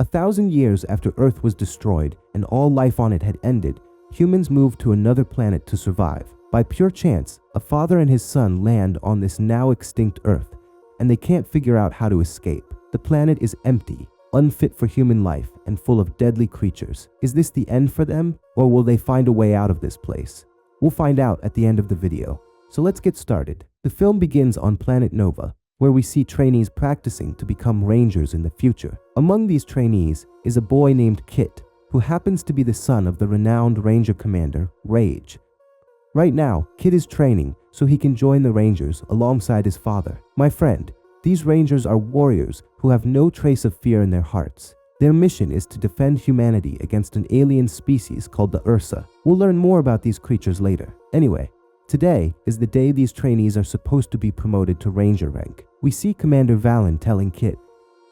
1,000 years after Earth was destroyed and all life on it had ended, humans moved to another planet to survive. By pure chance, a father and his son land on this now extinct Earth, and they can't figure out how to escape. The planet is empty, unfit for human life, and full of deadly creatures. Is this the end for them, or will they find a way out of this place? We'll find out at the end of the video. So let's get started. The film begins on planet Nova, where we see trainees practicing to become rangers in the future. Among these trainees is a boy named Kit, who happens to be the son of the renowned ranger commander, Rage. Right now, Kit is training so he can join the Rangers alongside his father. My friend, these Rangers are warriors who have no trace of fear in their hearts. Their mission is to defend humanity against an alien species called the Ursa. We'll learn more about these creatures later. Anyway, today is the day these trainees are supposed to be promoted to Ranger rank. We see Commander Valen telling Kit,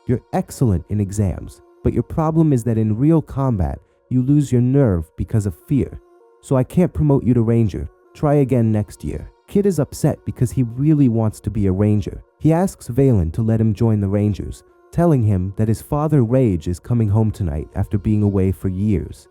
"You're excellent in exams, but your problem is that in real combat, you lose your nerve because of fear. So I can't promote you to Ranger. Try again next year." Kit is upset because he really wants to be a Ranger. He asks Valen to let him join the Rangers, telling him that his father Rage is coming home tonight after being away for years.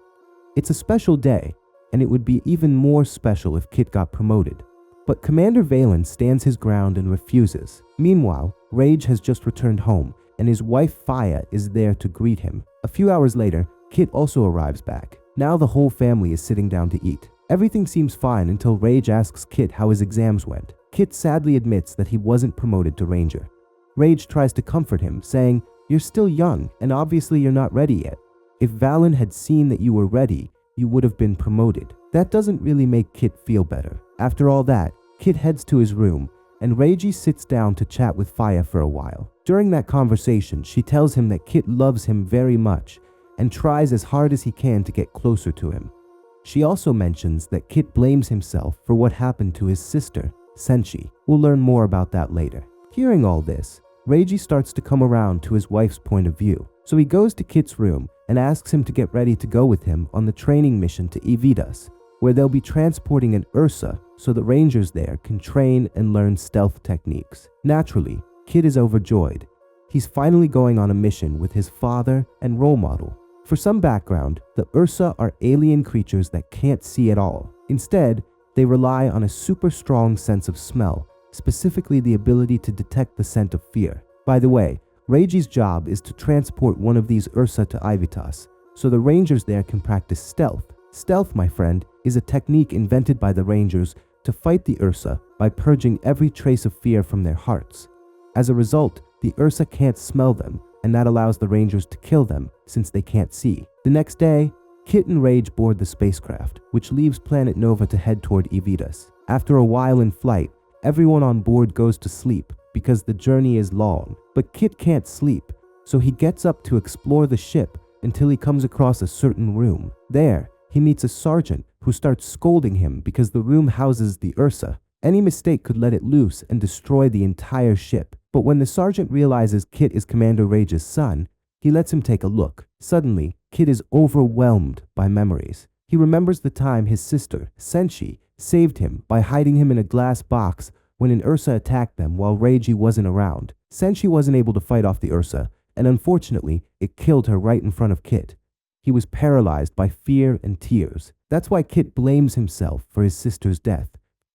It's a special day, and it would be even more special if Kit got promoted. But Commander Valen stands his ground and refuses. Meanwhile, Rage has just returned home, and his wife Faya is there to greet him. A few hours later, Kit also arrives back. Now the whole family is sitting down to eat. Everything seems fine until Rage asks Kit how his exams went. Kit sadly admits that he wasn't promoted to Ranger. Rage tries to comfort him, saying, "You're still young, and obviously you're not ready yet. If Valen had seen that you were ready, you would have been promoted." That doesn't really make Kit feel better. After all that, Kit heads to his room, and Reiji sits down to chat with Faya for a while. During that conversation, she tells him that Kit loves him very much and tries as hard as he can to get closer to him. She also mentions that Kit blames himself for what happened to his sister, Senshi. We'll learn more about that later. Hearing all this, Reiji starts to come around to his wife's point of view. So he goes to Kit's room and asks him to get ready to go with him on the training mission to Evitas, where they'll be transporting an Ursa so the Rangers there can train and learn stealth techniques. Naturally, Kit is overjoyed. He's finally going on a mission with his father and role model. For some background, the Ursa are alien creatures that can't see at all. Instead, they rely on a super strong sense of smell, specifically the ability to detect the scent of fear. By the way, Reiji's job is to transport one of these Ursa to Evitas, so the Rangers there can practice stealth. Stealth, my friend, is a technique invented by the Rangers to fight the Ursa by purging every trace of fear from their hearts. As a result, the Ursa can't smell them, and that allows the Rangers to kill them since they can't see. The next day, Kit and Rage board the spacecraft, which leaves planet Nova to head toward Evitas. After a while in flight, everyone on board goes to sleep because the journey is long. But Kit can't sleep, so he gets up to explore the ship until he comes across a certain room. There, he meets a sergeant who starts scolding him because the room houses the Ursa. Any mistake could let it loose and destroy the entire ship. But when the sergeant realizes Kit is Commander Rage's son, he lets him take a look. Suddenly, Kit is overwhelmed by memories. He remembers the time his sister, Senshi, saved him by hiding him in a glass box when an Ursa attacked them while Reiji wasn't around. Senshi wasn't able to fight off the Ursa, and unfortunately, it killed her right in front of Kit. He was paralyzed by fear and tears. That's why Kit blames himself for his sister's death.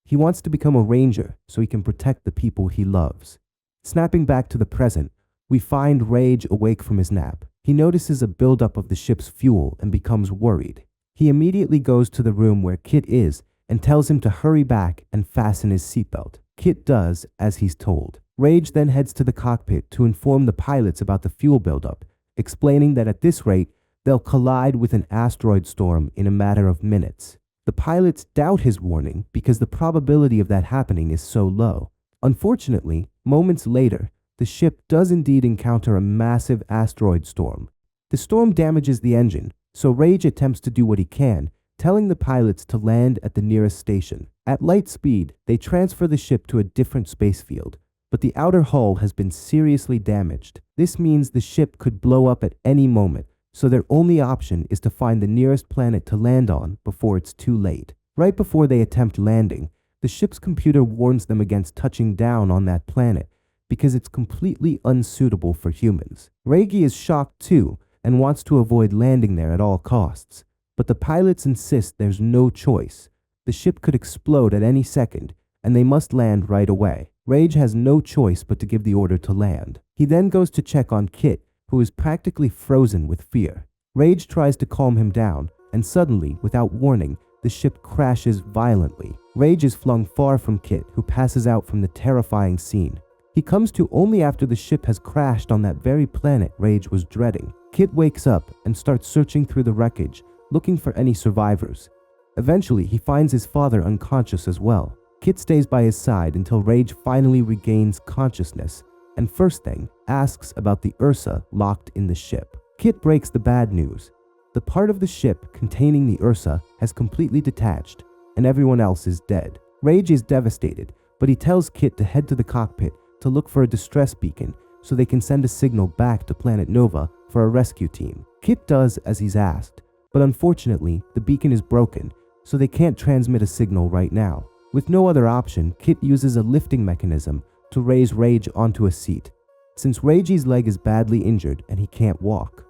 He wants to become a Ranger so he can protect the people he loves. Snapping back to the present, we find Rage awake from his nap. He notices a buildup of the ship's fuel and becomes worried. He immediately goes to the room where Kit is and tells him to hurry back and fasten his seatbelt. Kit does as he's told. Rage then heads to the cockpit to inform the pilots about the fuel buildup, explaining that at this rate, they'll collide with an asteroid storm in a matter of minutes. The pilots doubt his warning because the probability of that happening is so low. Unfortunately, moments later, the ship does indeed encounter a massive asteroid storm. The storm damages the engine, so Rage attempts to do what he can, telling the pilots to land at the nearest station. At light speed, they transfer the ship to a different space field, but the outer hull has been seriously damaged. This means the ship could blow up at any moment, so their only option is to find the nearest planet to land on before it's too late. Right before they attempt landing, the ship's computer warns them against touching down on that planet because it's completely unsuitable for humans. Reiji is shocked too, and wants to avoid landing there at all costs. But the pilots insist there's no choice. The ship could explode at any second, and they must land right away. Rage has no choice but to give the order to land. He then goes to check on Kit, who is practically frozen with fear. Rage tries to calm him down, and suddenly, without warning, the ship crashes violently. Rage is flung far from Kit, who passes out from the terrifying scene. He comes to only after the ship has crashed on that very planet Rage was dreading. Kit wakes up and starts searching through the wreckage, looking for any survivors. Eventually, he finds his father unconscious as well. Kit stays by his side until Rage finally regains consciousness, and first thing, asks about the Ursa locked in the ship. Kit breaks the bad news. The part of the ship containing the Ursa has completely detached, and everyone else is dead. Rage is devastated, but he tells Kit to head to the cockpit to look for a distress beacon so they can send a signal back to Planet Nova for a rescue team. Kit does as he's asked, but unfortunately, the beacon is broken, so they can't transmit a signal right now. With no other option, Kit uses a lifting mechanism to raise Rage onto a seat, since Ragey's leg is badly injured and he can't walk.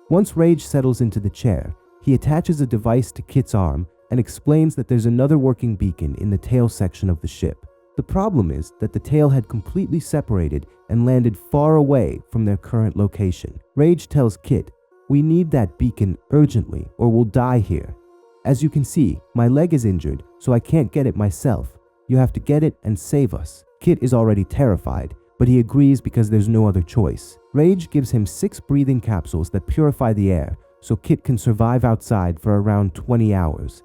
Once Rage settles into the chair, he attaches a device to Kit's arm and explains that there's another working beacon in the tail section of the ship. The problem is that the tail had completely separated and landed far away from their current location. Rage tells Kit, "We need that beacon urgently or we'll die here. As you can see, my leg is injured, so I can't get it myself. You have to get it and save us." Kit is already terrified, but he agrees because there's no other choice. Rage gives him 6 breathing capsules that purify the air, so Kit can survive outside for around 20 hours.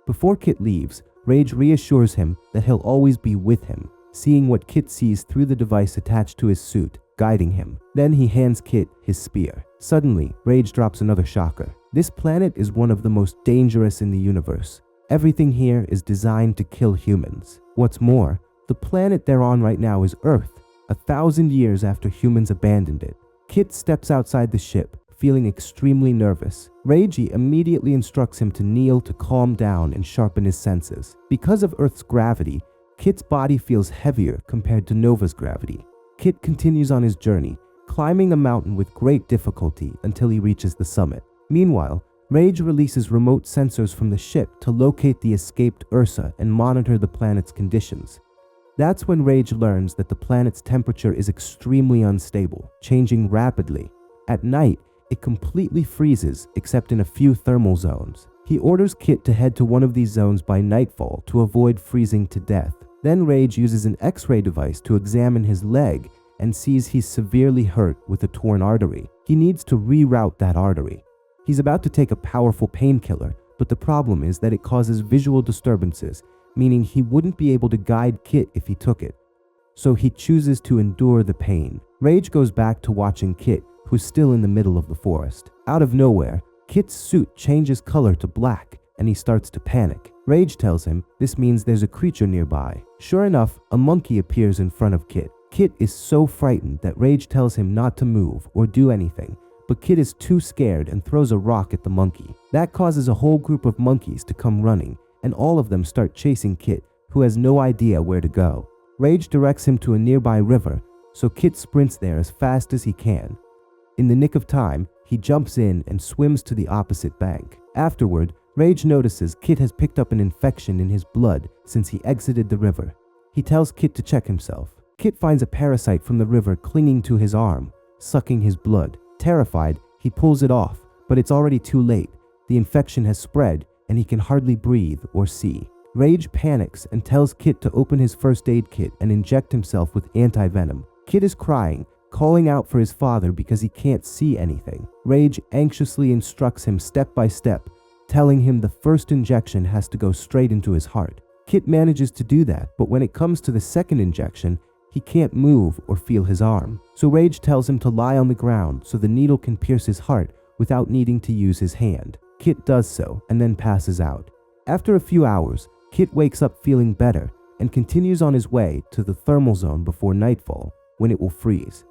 Before Kit leaves, Rage reassures him that he'll always be with him, seeing what Kit sees through the device attached to his suit, guiding him. Then he hands Kit his spear. Suddenly, Rage drops another shocker. This planet is one of the most dangerous in the universe. Everything here is designed to kill humans. What's more, the planet they're on right now is Earth, 1,000 years after humans abandoned it. Kit steps outside the ship, feeling extremely nervous. Ragey immediately instructs him to kneel to calm down and sharpen his senses. Because of Earth's gravity, Kit's body feels heavier compared to Nova's gravity. Kit continues on his journey, climbing the mountain with great difficulty until he reaches the summit. Meanwhile, Rage releases remote sensors from the ship to locate the escaped Ursa and monitor the planet's conditions. That's when Rage learns that the planet's temperature is extremely unstable, changing rapidly. At night, it completely freezes except in a few thermal zones. He orders Kit to head to one of these zones by nightfall to avoid freezing to death. Then Rage uses an X-ray device to examine his leg and sees he's severely hurt with a torn artery. He needs to reroute that artery. He's about to take a powerful painkiller, but the problem is that it causes visual disturbances, meaning he wouldn't be able to guide Kit if he took it. So he chooses to endure the pain. Rage goes back to watching Kit, who's still in the middle of the forest. Out of nowhere, Kit's suit changes color to black, and he starts to panic. Rage tells him this means there's a creature nearby. Sure enough, a monkey appears in front of Kit. Kit is so frightened that Rage tells him not to move or do anything, but Kit is too scared and throws a rock at the monkey. That causes a whole group of monkeys to come running, and all of them start chasing Kit, who has no idea where to go. Rage directs him to a nearby river, so Kit sprints there as fast as he can. In the nick of time, he jumps in and swims to the opposite bank. Afterward, Rage notices Kit has picked up an infection in his blood since he exited the river. He tells Kit to check himself. Kit finds a parasite from the river clinging to his arm, sucking his blood. Terrified, he pulls it off, but it's already too late. The infection has spread, and he can hardly breathe or see. Rage panics and tells Kit to open his first aid kit and inject himself with anti-venom. Kit is crying, calling out for his father because he can't see anything. Rage anxiously instructs him step by step, telling him the first injection has to go straight into his heart. Kit manages to do that, but when it comes to the second injection, he can't move or feel his arm. So Rage tells him to lie on the ground so the needle can pierce his heart without needing to use his hand. Kit does so and then passes out. After a few hours, Kit wakes up feeling better and continues on his way to the thermal zone before nightfall, when it will freeze.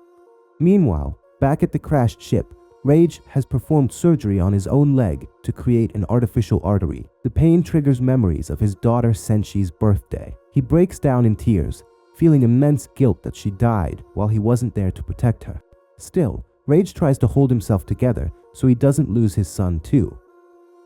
Meanwhile, back at the crashed ship, Rage has performed surgery on his own leg to create an artificial artery. The pain triggers memories of his daughter Senshi's birthday. He breaks down in tears, feeling immense guilt that she died while he wasn't there to protect her. Still, Rage tries to hold himself together so he doesn't lose his son too.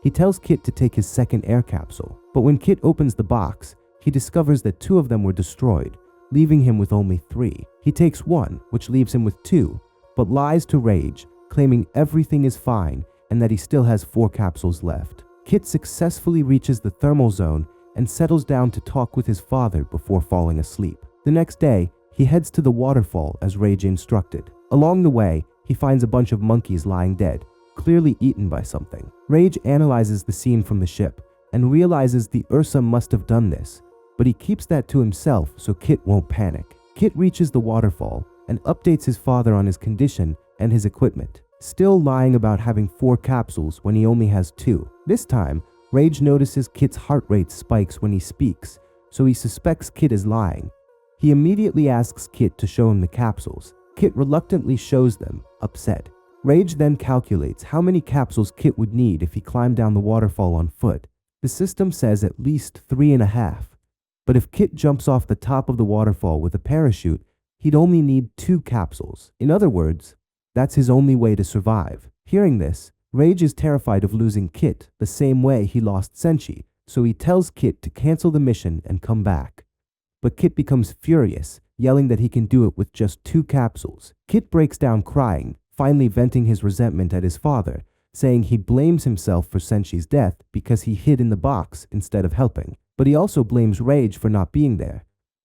He tells Kit to take his second air capsule, but when Kit opens the box, he discovers that 2 of them were destroyed, leaving him with only 3. He takes one, which leaves him with 2, but lies to Rage, claiming everything is fine and that he still has 4 capsules left. Kit successfully reaches the thermal zone and settles down to talk with his father before falling asleep. The next day, he heads to the waterfall as Rage instructed. Along the way, he finds a bunch of monkeys lying dead, clearly eaten by something. Rage analyzes the scene from the ship and realizes the Ursa must have done this, but he keeps that to himself so Kit won't panic. Kit reaches the waterfall and updates his father on his condition and his equipment, still lying about having 4 capsules when he only has 2. This time, Rage notices Kit's heart rate spikes when he speaks, so he suspects Kit is lying. He immediately asks Kit to show him the capsules. Kit reluctantly shows them, upset. Rage then calculates how many capsules Kit would need if he climbed down the waterfall on foot. The system says at least 3.5. But if Kit jumps off the top of the waterfall with a parachute, he'd only need 2 capsules. In other words, that's his only way to survive. Hearing this, Rage is terrified of losing Kit the same way he lost Senshi, so he tells Kit to cancel the mission and come back. But Kit becomes furious, yelling that he can do it with just 2 capsules. Kit breaks down crying, finally venting his resentment at his father, saying he blames himself for Senshi's death because he hid in the box instead of helping. But he also blames Rage for not being there.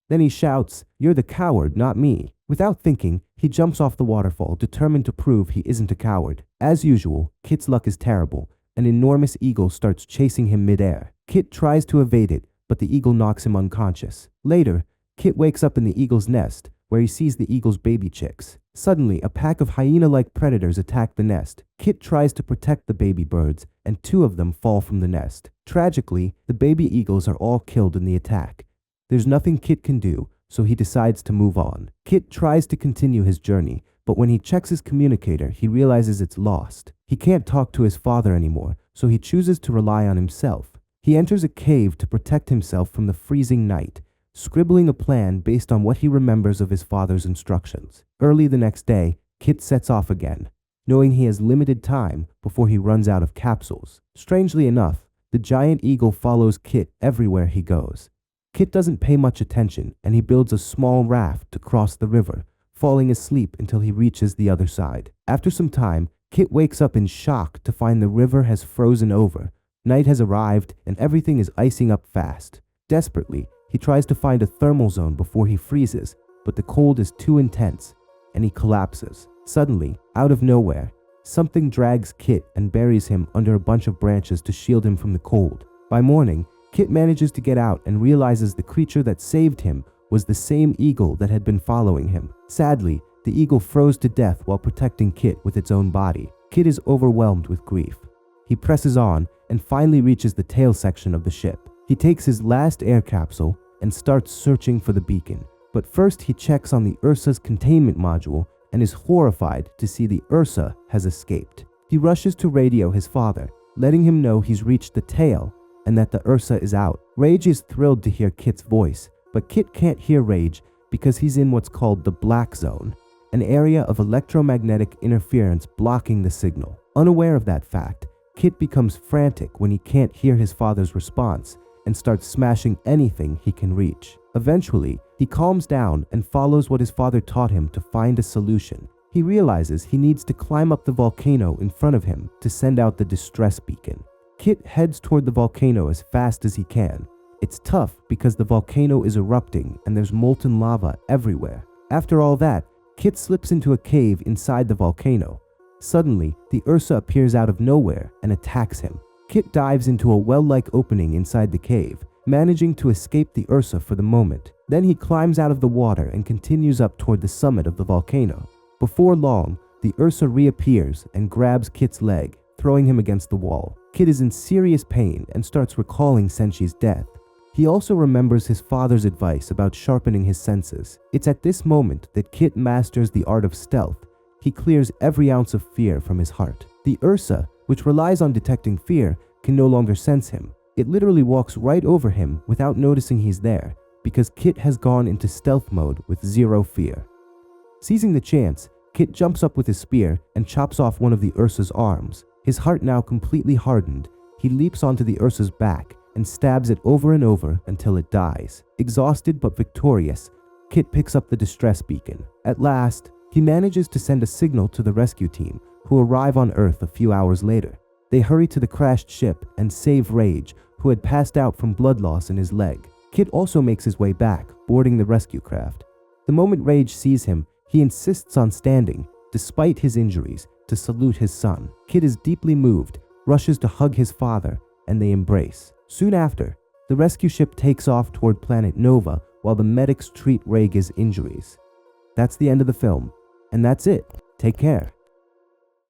Then he shouts, "You're the coward, not me." Without thinking, he jumps off the waterfall, determined to prove he isn't a coward. As usual, Kit's luck is terrible. An enormous eagle starts chasing him midair. Kit tries to evade it, but the eagle knocks him unconscious. Later, Kit wakes up in the eagle's nest, where he sees the eagle's baby chicks. Suddenly, a pack of hyena-like predators attack the nest. Kit tries to protect the baby birds, and 2 of them fall from the nest. Tragically, the baby eagles are all killed in the attack. There's nothing Kit can do, so he decides to move on. Kit tries to continue his journey, but when he checks his communicator, he realizes it's lost. He can't talk to his father anymore, so he chooses to rely on himself. He enters a cave to protect himself from the freezing night, scribbling a plan based on what he remembers of his father's instructions. Early the next day, Kit sets off again, knowing he has limited time before he runs out of capsules. Strangely enough, the giant eagle follows Kit everywhere he goes. Kit doesn't pay much attention, and he builds a small raft to cross the river, falling asleep until he reaches the other side. After some time, Kit wakes up in shock to find the river has frozen over. Night has arrived, and everything is icing up fast. Desperately, he tries to find a thermal zone before he freezes, but the cold is too intense, and he collapses. Suddenly, out of nowhere, something drags Kit and buries him under a bunch of branches to shield him from the cold. By morning, Kit manages to get out and realizes the creature that saved him was the same eagle that had been following him. Sadly, the eagle froze to death while protecting Kit with its own body. Kit is overwhelmed with grief. He presses on and finally reaches the tail section of the ship. He takes his last air capsule and starts searching for the beacon. But first he checks on the Ursa's containment module and is horrified to see the Ursa has escaped. He rushes to radio his father, letting him know he's reached the tail and that the Ursa is out. Rage is thrilled to hear Kit's voice, but Kit can't hear Rage because he's in what's called the Black Zone, an area of electromagnetic interference blocking the signal. Unaware of that fact, Kit becomes frantic when he can't hear his father's response and starts smashing anything he can reach. Eventually, he calms down and follows what his father taught him to find a solution. He realizes he needs to climb up the volcano in front of him to send out the distress beacon. Kit heads toward the volcano as fast as he can. It's tough because the volcano is erupting and there's molten lava everywhere. After all that, Kit slips into a cave inside the volcano. Suddenly, the Ursa appears out of nowhere and attacks him. Kit dives into a well-like opening inside the cave, managing to escape the Ursa for the moment. Then he climbs out of the water and continues up toward the summit of the volcano. Before long, the Ursa reappears and grabs Kit's leg, throwing him against the wall. Kit is in serious pain and starts recalling Senshi's death. He also remembers his father's advice about sharpening his senses. It's at this moment that Kit masters the art of stealth. He clears every ounce of fear from his heart. The Ursa, which relies on detecting fear, can no longer sense him. It literally walks right over him without noticing he's there, because Kit has gone into stealth mode with zero fear. Seizing the chance, Kit jumps up with his spear and chops off one of the Ursa's arms. His heart now completely hardened, he leaps onto the Ursa's back and stabs it over and over until it dies. Exhausted but victorious, Kit picks up the distress beacon. At last, he manages to send a signal to the rescue team, who arrive on Earth a few hours later. They hurry to the crashed ship and save Rage, who had passed out from blood loss in his leg. Kit also makes his way back, boarding the rescue craft. The moment Rage sees him, he insists on standing, despite his injuries, to salute his son. Kit is deeply moved, rushes to hug his father, and they embrace. Soon after, the rescue ship takes off toward planet Nova while the medics treat Rage's injuries. That's the end of the film, and that's it. Take care.